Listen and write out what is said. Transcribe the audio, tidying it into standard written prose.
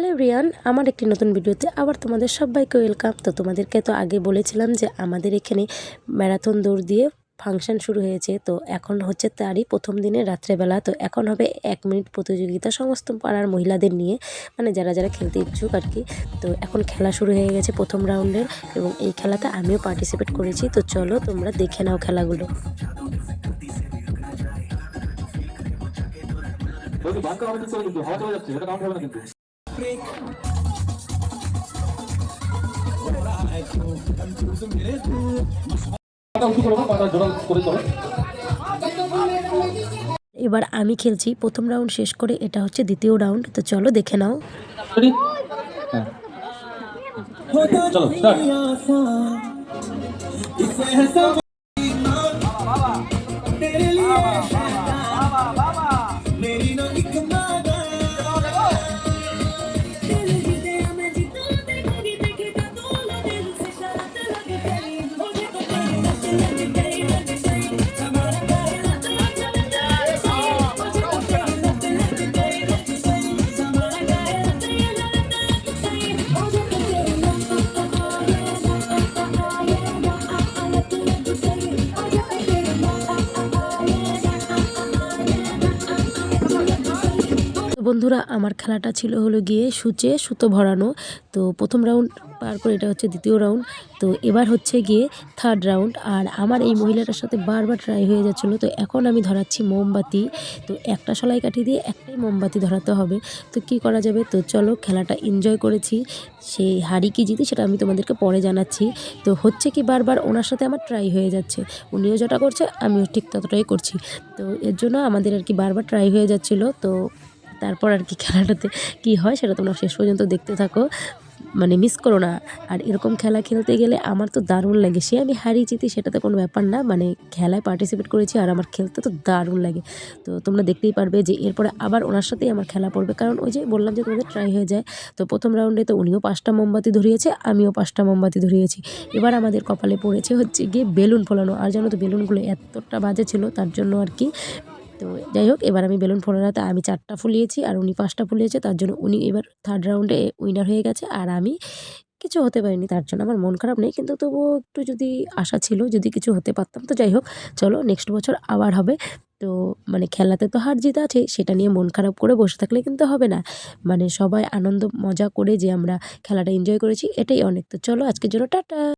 Hello everyone, আমার একটি নতুন ভিডিওতে আবার তোমাদের সবাইকে ওয়েলকাম। তো তোমাদেরকে তো আগে বলেছিলাম যে আমাদের এখানে ম্যারাথন দৌড় দিয়ে ফাংশন শুরু হয়েছে। তো এখন হচ্ছে তারই প্রথম দিনে রাত্রেবেলা। তো এখন হবে 1 মিনিট প্রতিযোগিতা সমস্ত পাড়ার মহিলাদের নিয়ে, মানে যারা যারা খেলতে ইচ্ছুক আর কি। তো এখন খেলা শুরু হয়ে গেছে প্রথম রাউন্ডের, এবং এই খেলাতে আমিও পার্টিসিপেট করেছি। তো চলো তোমরা দেখে নাও খেলাগুলো। এবার আমি খেলছি প্রথম রাউন্ড শেষ করে, এটা হচ্ছে দ্বিতীয় রাউন্ড। তো চলো দেখে নাও। বন্ধুরা, আমার খেলাটা ছিল হলো গিয়ে সুতো ভরানো। তো প্রথম রাউন্ড পার করে এটা হচ্ছে দ্বিতীয় রাউন্ড। তো এবার হচ্ছে গিয়ে থার্ড রাউন্ড। আর আমার এই মহিলাটার সাথে বারবার ট্রাই হয়ে যাচ্ছিলো। তো এখন আমি ধরাচ্ছি মোমবাতি। তো একটা সলাই কাঠি দিয়ে একটাই মোমবাতি ধরাতে হবে। তো কি করা যাবে, তো চলো খেলাটা এনজয় করেছি। সেই হারি কি জিতি সেটা আমি তোমাদেরকে পরে জানাচ্ছি। তো হচ্ছে কি বারবার ওনার সাথে আমার ট্রাই হয়ে যাচ্ছে, উনিও যেটা করছে আমিও ঠিক ততটাই করছি। তো এর জন্য আমাদের আর কি বারবার ট্রাই হয়ে যাচ্ছিলো। তো তারপর আর কি খেলাটাতে কি হয় সেটা তোমরা শেষ পর্যন্ত দেখতে থাকো, মানে মিস করো না। আর এরকম খেলা খেলতে গেলে আমার তো দারুণ লাগে, সে আমি হারিয়ে জিতি সেটাতে কোনো ব্যাপার না, মানে খেলায় পার্টিসিপেট করেছি আর আমার খেলতে তো দারুণ লাগে। তো তোমরা দেখতেই পারবে যে এরপরে আবার ওনার সাথেই আমার খেলা পড়বে, কারণ ওই যে বললাম যে তোমাদের ট্রাই হয়ে যায়। তো প্রথম রাউন্ডে তো উনিও 5টা মোমবাতি ধরিয়েছে, আমিও 5টা মোমবাতি ধরিয়েছি। এবার আমাদের কপালে পড়েছে হচ্ছে গিয়ে বেলুন ফোলানো। আর জানো তো বেলুনগুলো এতটা বাজে ছিল, তার জন্য আর কি। তো যাই হোক, এবার আমি বেলুন ফোলানোতে আমি 4টা ফুলিয়েছি আর উনি 5টা ফুলিয়েছে, তার জন্য উনি এবার থার্ড রাউন্ডে উইনার হয়ে গেছে। আর আমি কিছু হতে পারিনি, তার জন্য আমার মন খারাপ নেই, কিন্তু তবুও একটু যদি আশা ছিল যদি কিছু হতে পারতাম। তো যাই হোক, চলো নেক্সট বছর আবার হবে। তো মানে খেলাতে তো হার জিত আছে, সেটা নিয়ে মন খারাপ করে বসে থাকলে কিন্তু হবে না। মানে সবাই আনন্দ মজা করে যে আমরা খেলাটা এনজয় করেছি, এটাই অনেক। তো চলো আজকের জন্য টাটা।